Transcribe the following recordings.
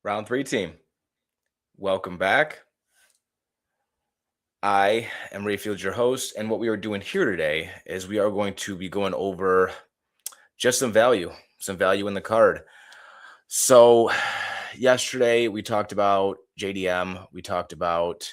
Round three team, welcome back. I am Rayfield, your host, and what we are doing here today is we are going to be going over just some value in the card. So, yesterday we talked about JDM, we talked about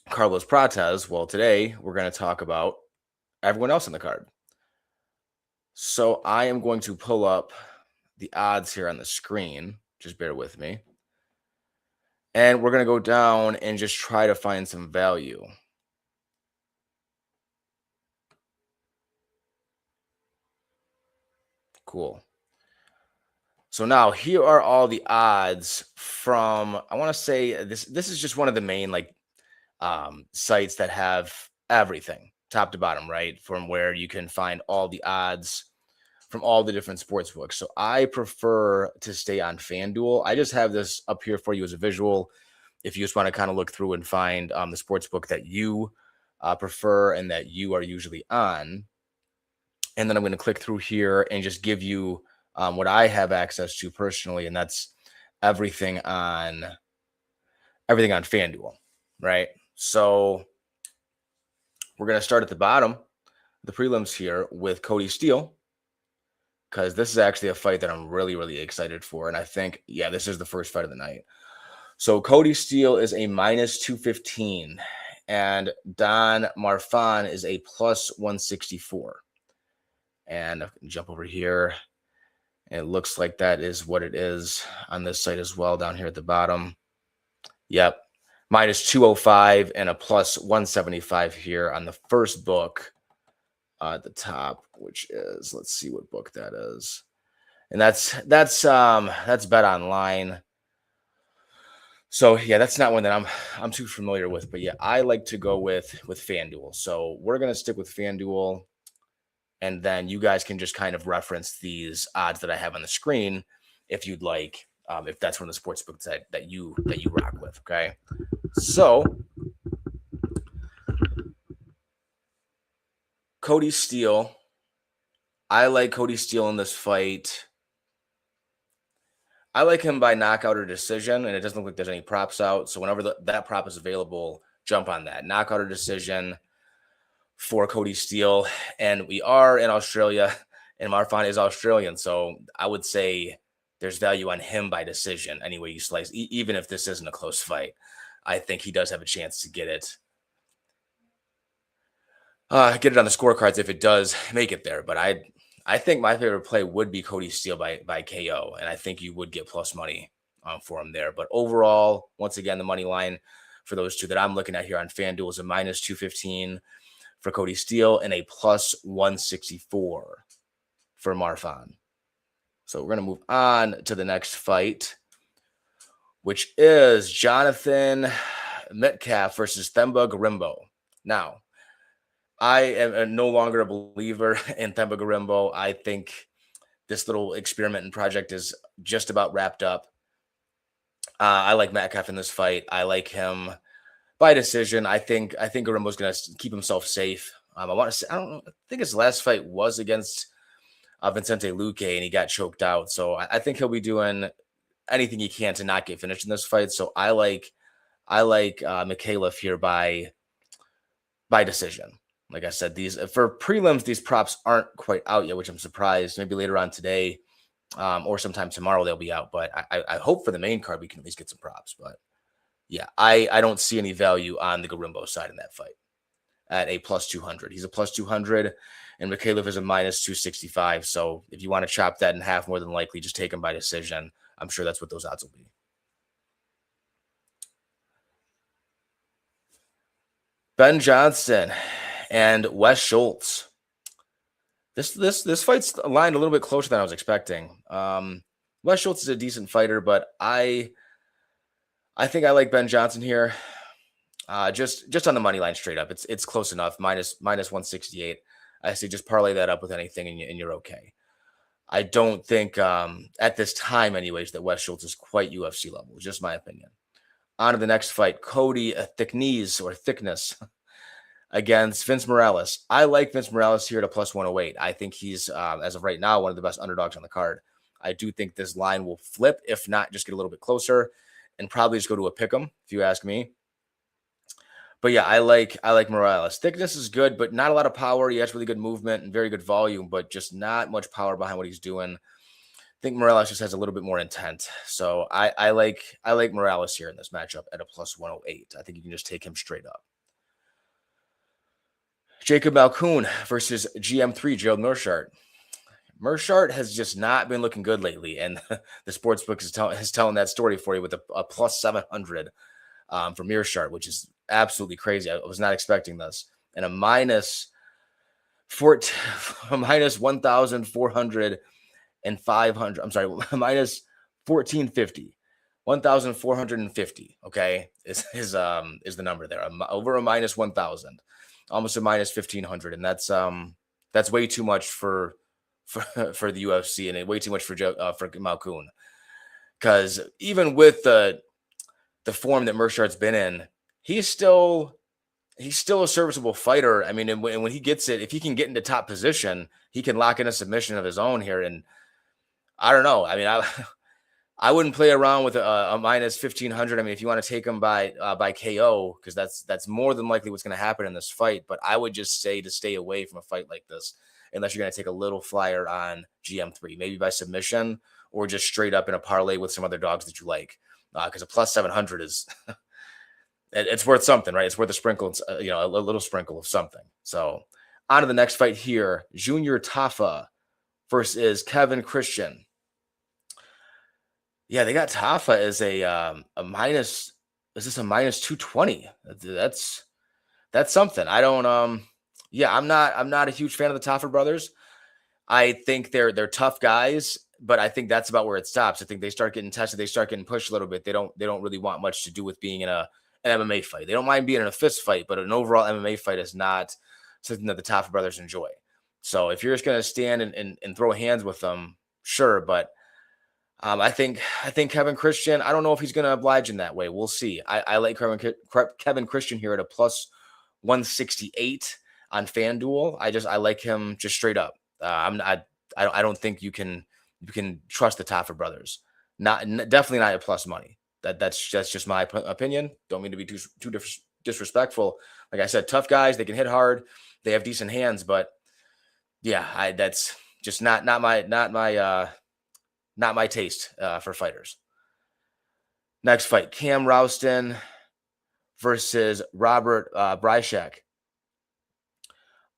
Carlos Prates. Well, today we're going to talk about everyone else in the card. So, I am going to pull up the odds here on the screen. Just bear with me. And we're going to go down and just try to find some value. Cool. So now here are all the odds from, I want to say this is just one of the main sites that have everything top to bottom, right? From where you can find all the odds from all the different sports books. So I prefer to stay on FanDuel. I just have this up here for you as a visual. If you just want to kind of look through and find the sports book that you prefer and that you are usually on. And then I'm going to click through here and just give you what I have access to personally, and that's everything on FanDuel, right? So we're going to start at the bottom, the prelims here with Cody Steele, because this is actually a fight that I'm really, really excited for. And I think, yeah, this is the first fight of the night. So Cody Steele is a minus 215, and Don Marfan is a plus 164. And I can jump over here. And it looks like that is what it is on this site as well, down here at the bottom. Yep. Minus 205 and a plus 175 here on the first book at the top, which is, let's see what book that is. And that's Bet Online. So yeah, that's not one that I'm too familiar with, but yeah, I like to go with FanDuel. So we're going to stick with FanDuel. And then you guys can just kind of reference these odds that I have on the screen if you'd like, if that's one of the sports books that you rock with. Okay. So Cody Steele. I like Cody Steele in this fight. I like him by knockout or decision, and it doesn't look like there's any props out. So whenever that prop is available, jump on that. Knockout or decision for Cody Steele. And we are in Australia, and Marfan is Australian. So I would say there's value on him by decision any way you slice, even if this isn't a close fight. I think he does have a chance to get it. Get it on the scorecards if it does make it there. But I think my favorite play would be Cody Steele by KO, and I think you would get plus money for him there. But overall, once again, the money line for those two that I'm looking at here on FanDuel is a minus 215 for Cody Steele and a plus 164 for Marfan. So we're going to move on to the next fight, which is Jonathan Metcalf versus Themba Gorimbo. Now, I am no longer a believer in Themba Gorimbo. I think this little experiment and project is just about wrapped up. I like Metcalf in this fight. I like him by decision. I think Gorimbo's going to keep himself safe. I want to say, I think his last fight was against Vicente Luque, and he got choked out. So I think he'll be doing anything he can to not get finished in this fight. So I like Mikhailov here by decision. Like I said, these for prelims, these props aren't quite out yet, which I'm surprised. Maybe later on today or sometime tomorrow they'll be out. But I hope for the main card we can at least get some props. But yeah, I don't see any value on the Gorimbo side in that fight at a plus 200. He's a plus 200, and Mikhailov is a minus 265. So if you want to chop that in half, more than likely, just take him by decision. I'm sure that's what those odds will be. Ben Johnson and Wes Schultz. This fight's aligned a little bit closer than I was expecting. Wes Schultz is a decent fighter, but I think I like Ben Johnson here. Just on the money line straight up, it's close enough. Minus 168. I say just parlay that up with anything, and you're okay. I don't think at this time, anyways, that Wes Schultz is quite UFC level. Just my opinion. On to the next fight, Cody Thickness against Vince Morales. I like Vince Morales here at a plus 108. I think he's, as of right now, one of the best underdogs on the card. I do think this line will flip, if not just get a little bit closer, and probably just go to a pick 'em, if you ask me. But yeah, I like Morales. Thickness is good, but not a lot of power. He has really good movement and very good volume, but just not much power behind what he's doing. I think Morales just has a little bit more intent. So I like Morales here in this matchup at a plus 108. I think you can just take him straight up. Jacob Malkoon versus GM3 Gerald Mearshart. Mearshart has just not been looking good lately, and the sports book is telling that story for you with a plus 700 for Mearshart, which is absolutely crazy. I was not expecting this, and a minus 14, a minus 1,400 and 500. I'm sorry, minus 1450. 1,450. Okay, is the number there? Over a minus 1,000, almost a minus 1,500, and that's way too much for the UFC, and way too much for Malkoon. Because even with the form that Mearshart's been in, he's still a serviceable fighter. I mean, and when he gets it, if he can get into top position, he can lock in a submission of his own here. And I don't know. I mean, I wouldn't play around with a minus 1,500. I mean, if you want to take him by KO, because that's more than likely what's going to happen in this fight. But I would just say to stay away from a fight like this, unless you're going to take a little flyer on GM3, maybe by submission or just straight up in a parlay with some other dogs that you like. Because a plus 700 is it's worth something, right? It's worth a sprinkle, a little sprinkle of something. So on to the next fight here, Junior Tafa versus Kevin Christian. Yeah, they got Tafa as a minus. Is this a minus 220? That's something. I don't. Yeah, I'm not a huge fan of the Tafa brothers. I think they're tough guys, but I think that's about where it stops. I think they start getting tested, they start getting pushed a little bit. They don't really want much to do with being in an MMA fight. They don't mind being in a fist fight, but an overall MMA fight is not something that the Tafa brothers enjoy. So if you're just gonna stand and throw hands with them, sure, but I think Kevin Christian, I don't know if he's going to oblige in that way. We'll see. I like Kevin Christian here at a plus 168 on FanDuel. I like him just straight up. I don't think you can trust the Tafa brothers. Definitely not at plus money. That's just my opinion. Don't mean to be too disrespectful. Like I said, tough guys. They can hit hard. They have decent hands, but yeah, that's just not my taste for fighters. Next fight, Cam Rouston versus Robert Bryshak.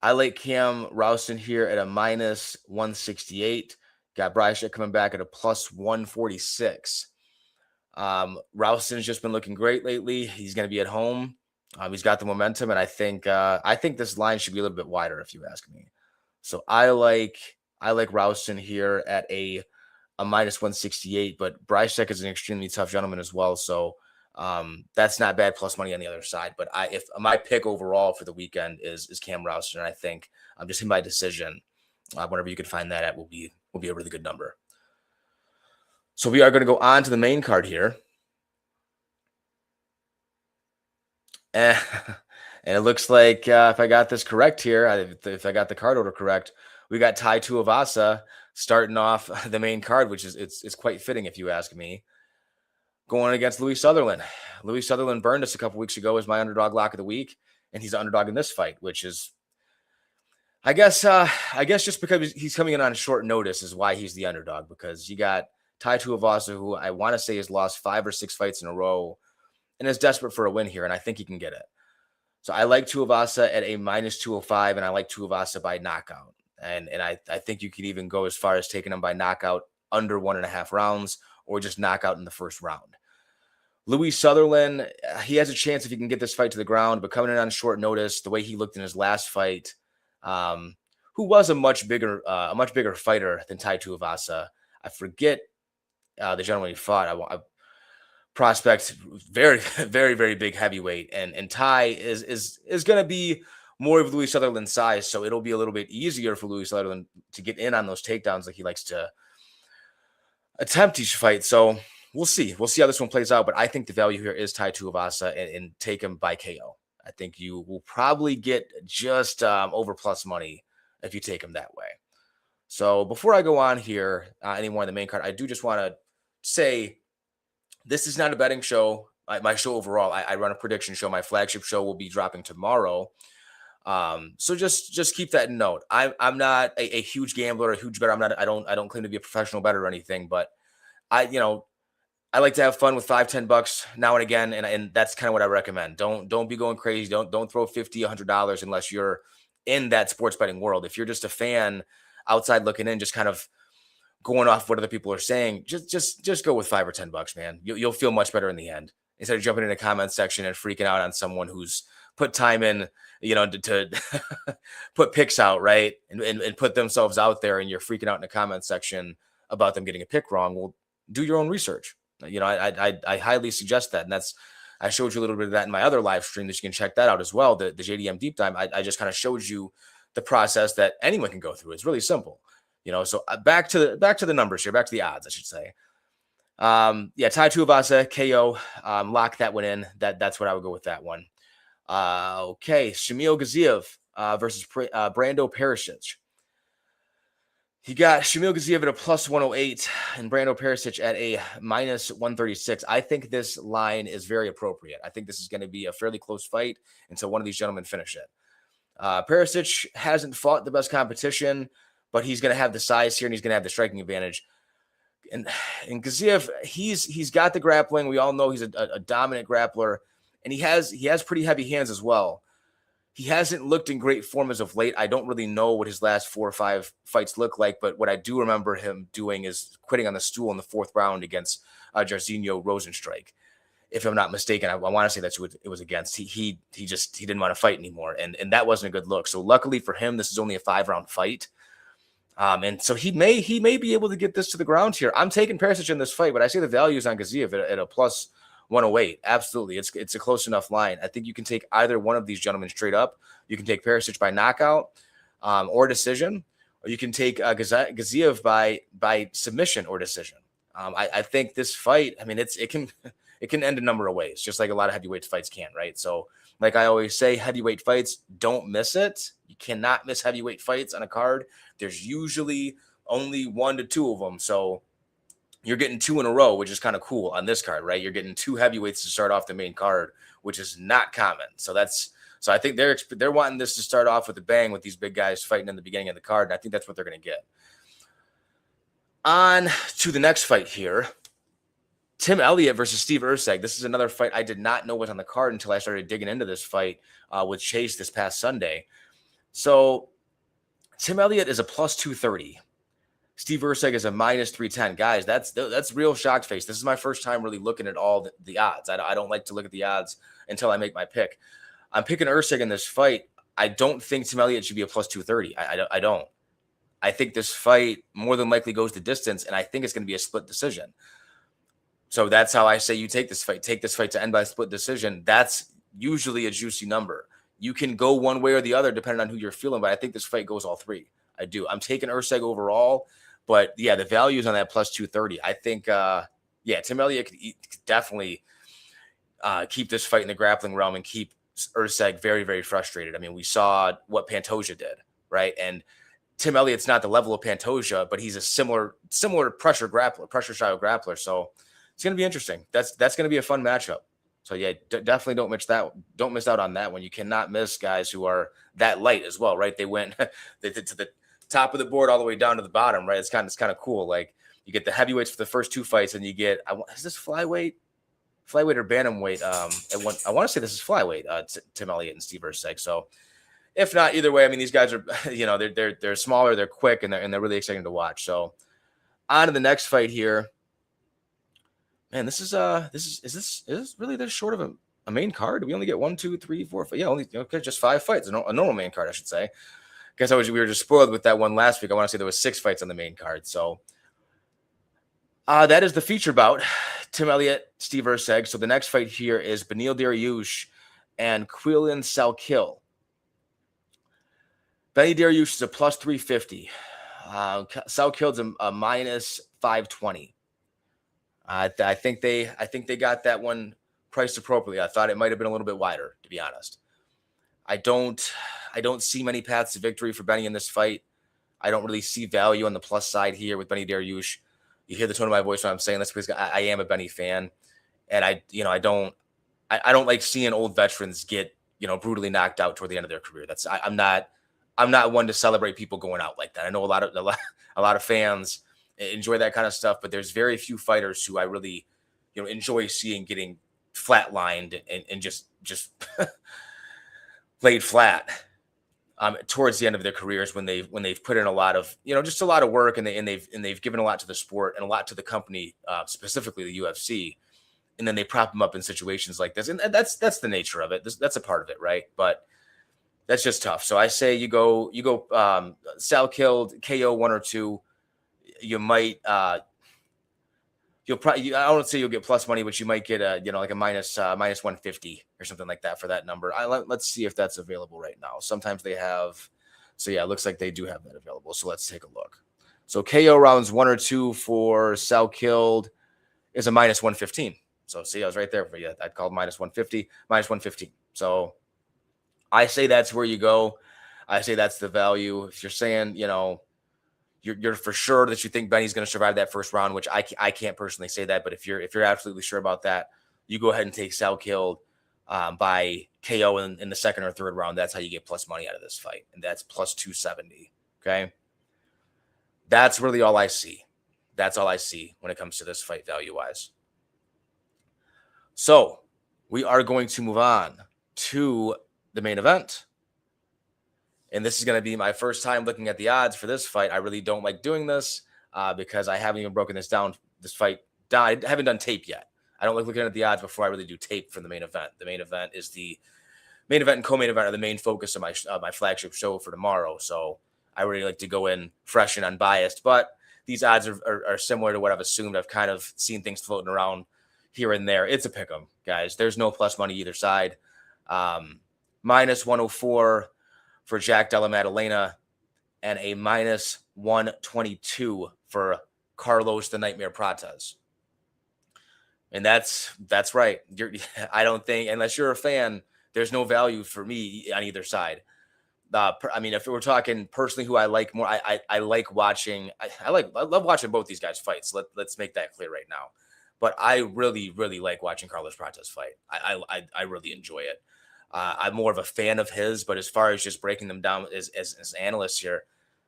I like Cam Rouston here at a minus 168. Got Bryshak coming back at a plus 146. Rouston's just been looking great lately. He's going to be at home. He's got the momentum, and I think this line should be a little bit wider, if you ask me. So I like Rouston here at a minus 168, but Bryshak is an extremely tough gentleman as well. So that's not bad plus money on the other side. But if my pick overall for the weekend is Cam Rouston, and I think I'm just in my decision. Whenever you can find that at will be a really good number. So we are going to go on to the main card here. And it looks like if I got this correct here, if I got the card order correct, we got Tai Tuivasa starting off the main card, which is it's quite fitting if you ask me. Going against Louis Sutherland. Louis Sutherland burned us a couple weeks ago as my underdog lock of the week, and he's an underdog in this fight, which is, I guess just because he's coming in on short notice is why he's the underdog, because you got Tai Tuivasa, who I want to say has lost 5 or 6 fights in a row and is desperate for a win here, and I think he can get it. So I like Tuivasa at a minus 205, and I like Tuivasa by knockout. And I think you could even go as far as taking him by knockout under 1.5 rounds or just knockout in the first round. Louis Sutherland, he has a chance if he can get this fight to the ground, but coming in on short notice, the way he looked in his last fight, who was a much bigger fighter than Tai Tuivasa. I forget the gentleman he fought. Prospect, very, very, very big heavyweight, and Tai is going to be more of Louis Sutherland's size, so it'll be a little bit easier for Louis Sutherland to get in on those takedowns like he likes to attempt each fight. So we'll see how this one plays out, but I think the value here is Tai Tuivasa and take him by KO. I think you will probably get just over plus money if you take him that way. So before I go on here anymore on the main card, I do just want to say this is not a betting show. My show overall, I run a prediction show. My flagship show will be dropping tomorrow. So just keep that in note. I'm not a huge gambler, a huge bettor. I don't claim to be a professional bettor or anything, but I like to have fun with 5-10 bucks now and again, and that's kind of what I recommend. Don't be going crazy. Don't throw 50, $100 unless you're in that sports betting world. If you're just a fan outside looking in, just kind of going off what other people are saying, just go with 5 or 10 bucks, man. You'll feel much better in the end instead of jumping in the comment section and freaking out on someone who's put time in, to put picks out, right, and put themselves out there, and you're freaking out in the comment section about them getting a pick wrong. Well, do your own research. I highly suggest that, and I showed you a little bit of that in my other live stream that you can check that out as well. The JDM deep dive. I just kind of showed you the process that anyone can go through. It's really simple. So back to the numbers here, back to the odds, I should say. Tai Tuivasa, KO, lock that one in. That's what I would go with that one. Okay, Shamil Gaziev versus Brando Perisic. He got Shamil Gaziev at a plus 108 and Brando Perisic at a minus 136. I think this line is very appropriate. I think this is going to be a fairly close fight until one of these gentlemen finish it. Perisic hasn't fought the best competition, but he's going to have the size here and he's going to have the striking advantage. And Gaziev, he's got the grappling. We all know he's a dominant grappler, and he has pretty heavy hands as well. He hasn't looked in great form as of late. I don't really know what his last 4 or 5 fights look like, but what I do remember him doing is quitting on the stool in the 4th round against Jairzinho Rosenstrike. If I'm not mistaken, I want to say that's who it was against. He didn't want to fight anymore, and that wasn't a good look. So luckily for him, this is only a 5-round fight. And so he may be able to get this to the ground here. I'm taking Perisic in this fight, but I see the values on Gaziev at a plus 108. Absolutely. It's a close enough line. I think you can take either one of these gentlemen straight up. You can take Perisic by knockout or decision, or you can take Gaziev by submission or decision. I think this fight, it can end a number of ways, just like a lot of heavyweight fights can, right? So like I always say, heavyweight fights, don't miss it. You cannot miss heavyweight fights on a card. There's usually only 1 to 2 of them. So you're getting 2 in a row, which is kind of cool on this card, right? You're getting 2 heavyweights to start off the main card, which is not common. So I think they're wanting this to start off with a bang with these big guys fighting in the beginning of the card. And I think that's what they're going to get. On to the next fight here. Tim Elliott versus Steve Erceg. This is another fight I did not know was on the card until I started digging into this fight with Chase this past Sunday. So Tim Elliott is a plus 230. Steve Erceg is a minus 310. Guys, that's real shocked face. This is my first time really looking at all the odds. I don't like to look at the odds until I make my pick. I'm picking Erceg in this fight. I don't think Tim Elliott should be a plus 230. I don't. I think this fight more than likely goes the distance, and I think it's going to be a split decision. So that's how I say you take this fight. Take this fight to end by split decision. That's usually a juicy number. You can go one way or the other depending on who you're feeling, but I think this fight goes all 3. I do. I'm taking Erceg overall. But yeah, the value is on that plus 230. I think, Tim Elliott could definitely keep this fight in the grappling realm and keep Erceg very, very frustrated. I mean, we saw what Pantoja did, right? And Tim Elliott's not the level of Pantoja, but he's a similar pressure style grappler. So it's going to be interesting. That's going to be a fun matchup. So yeah, definitely don't miss out on that one. You cannot miss guys who are that light as well, right? They went to the top of the board all the way down to the bottom, right? It's kind of cool. Like you get the heavyweights for the first 2 fights, and you get is this flyweight or bantamweight? I want to say this is flyweight. Tim Elliott and Steve Erceg. So if not, either way, I mean these guys are they're smaller, they're quick, and they're really exciting to watch. So on to the next fight here. Man, is this really this short of a main card? Do we only get 1, 2, 3, 4, 5? Yeah, just 5 fights. A normal main card, I should say. Guess we were just spoiled with that one last week. I want to say there was 6 fights on the main card. So that is the feature bout. Tim Elliott, Steve Erceg. So the next fight here is Beneil Dariush and Quillan Salkill. Beneil Dariush is a plus 350. Salkill's a minus 520. I think they got that one priced appropriately. I thought it might have been a little bit wider, to be honest. I don't see many paths to victory for Benny in this fight. I don't really see value on the plus side here with Benny Dariush. You hear the tone of my voice when I'm saying this because I am a Benny fan, and I don't like seeing old veterans get brutally knocked out toward the end of their career. I'm not one to celebrate people going out like that. I know a lot of fans enjoy that kind of stuff, but there's very few fighters who I really enjoy seeing getting flatlined and just laid flat towards the end of their careers when they've put in a lot of just a lot of work, and they've given a lot to the sport and a lot to the company, specifically the UFC, and then they prop them up in situations like this, and that's the nature of it. That's a part of it, right? But that's just tough. So I say you go Sal killed, KO 1 or 2. You might you'll probably, I don't say you'll get plus money, but you might get a like a minus 150 or something like that for that number. Let's see if that's available right now. Sometimes they have. So yeah, it looks like they do have that available. So let's take a look. So KO rounds 1 or 2 for Sal killed is a minus 115. So see, I was right there for you. I'd call minus 150, minus 115. So I say that's where you go. I say that's the value. If you're saying, you're for sure that you think Benny's going to survive that first round, which I can't personally say that, but if you're absolutely sure about that, you go ahead and take Sal killed by KO in the second or third round. That's how you get plus money out of this fight, and that's plus 270. Okay, that's really all I see. That's all I see when it comes to this fight value wise. So we are going to move on to the main event. And this is going to be my first time looking at the odds for this fight. I really don't like doing this because I haven't even broken this fight down. I haven't done tape yet. I don't like looking at the odds before I really do tape for the main event. The main event is the main event and co-main event are the main focus of my flagship show for tomorrow. So I really like to go in fresh and unbiased. But these odds are similar to what I've assumed. I've kind of seen things floating around here and there. It's a pick 'em, guys. There's no plus money either side. Minus 104 for Jack Della Maddalena and a minus 122 for Carlos the Nightmare Prates. And that's right. I don't think, unless you're a fan, there's no value for me on either side. I mean, if we're talking personally who I like more, I like watching. I love watching both these guys fight. So let's make that clear right now. But I really, really like watching Carlos Prates fight. I really enjoy it. I'm more of a fan of his, but as far as just breaking them down as analysts here,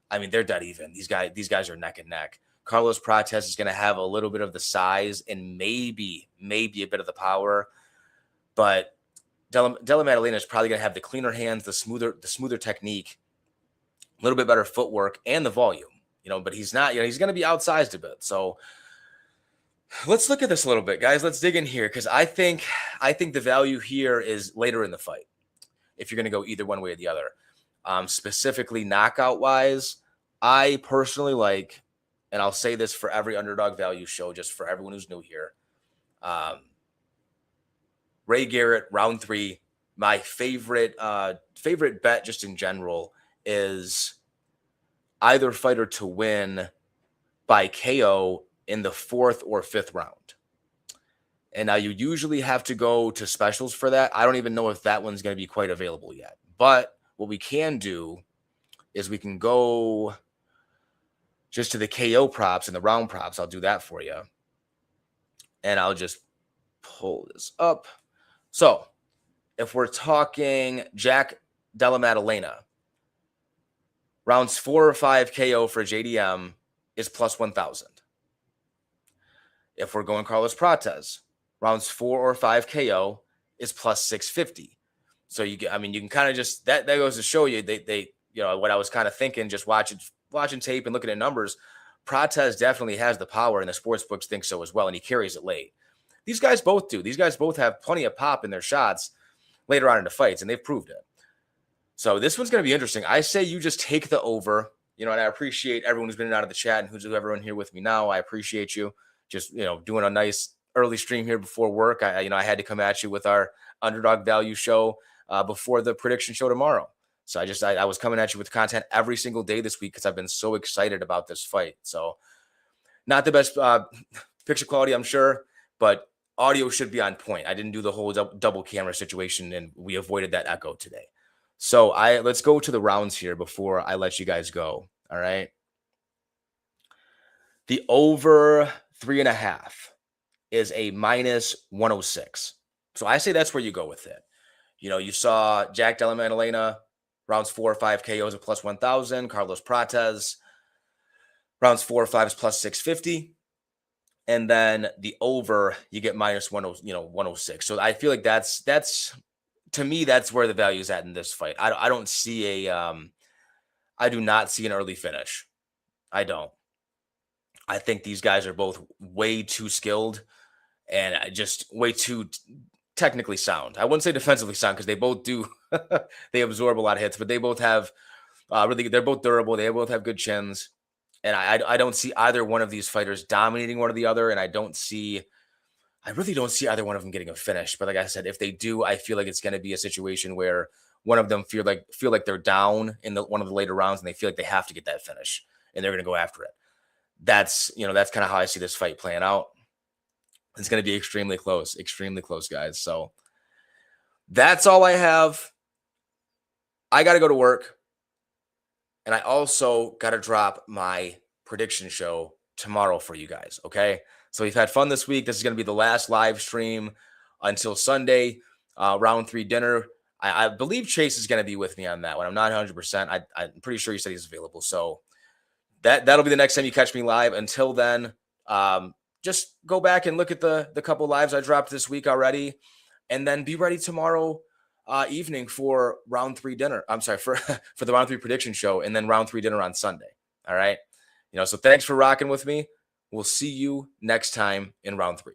I mean, they're dead even. These guys are neck and neck. Carlos Prates is going to have a little bit of the size and maybe a bit of the power, but Della Maddalena is probably going to have the cleaner hands, the smoother technique, a little bit better footwork, and the volume. But he's not. He's going to be outsized a bit. So let's look at this a little bit, guys. Let's dig in here because I think the value here is later in the fight. If you're going to go either one way or the other, specifically knockout wise, I personally like, and I'll say this for every underdog value show, just for everyone who's new here. Ray Garrett, round 3. My favorite bet, just in general, is either fighter to win by KO in the 4th or 5th round. And now you usually have to go to specials for that. I don't even know if that one's going to be quite available yet. But what we can do is we can go just to the KO props and the round props. I'll do that for you. And I'll just pull this up. So if we're talking Jack Della Maddalena, rounds 4 or 5 KO for JDM is plus 1,000. If we're going Carlos Prates, rounds 4 or 5 KO is plus 650. So you can kind of just that goes to show you they what I was kind of thinking, just watching tape and looking at numbers. Prates definitely has the power, and the sports books think so as well, and he carries it late. These guys both do. These guys both have plenty of pop in their shots later on in the fights, and they've proved it. So this one's going to be interesting. I say you just take the over. And I appreciate everyone who's been in and out of the chat and who's everyone here with me now. I appreciate you. Just, doing a nice early stream here before work. I had to come at you with our underdog value show before the prediction show tomorrow. So I was coming at you with content every single day this week because I've been so excited about this fight. So not the best picture quality, I'm sure, but audio should be on point. I didn't do the whole double camera situation, and we avoided that echo today. So let's go to the rounds here before I let you guys go. All right. The over 3.5 is a minus 106. So I say that's where you go with it. You saw Jack Della Maddalena, rounds 4 or 5 KOs at plus 1,000. Carlos Prates, rounds 4 or 5 is plus 650. And then the over, you get minus 106. So I feel like that's to me, that's where the value is at in this fight. I don't see I do not see an early finish. I don't. I think these guys are both way too skilled and just way too technically sound. I wouldn't say defensively sound because they both do. They absorb a lot of hits, but they both have they're both durable. They both have good chins. And I don't see either one of these fighters dominating one or the other. And I really don't see either one of them getting a finish. But like I said, if they do, I feel like it's going to be a situation where one of them feel like they're down in one of the later rounds and they feel like they have to get that finish and they're going to go after it. That's kind of how I see this fight playing out. It's going to be extremely close, guys. So that's all I have. I got to go to work. And I also got to drop my prediction show tomorrow for you guys. Okay. So we've had fun this week. This is going to be the last live stream until Sunday, round 3 dinner. I believe Chase is going to be with me on that one. I'm not 100%. I'm pretty sure he said he's available. So that'll be the next time you catch me live. Until then, just go back and look at the couple lives I dropped this week already, and then be ready tomorrow evening for round 3 dinner. I'm sorry, for the round 3 prediction show, and then round 3 dinner on Sunday. All right. So thanks for rocking with me. We'll see you next time in round 3.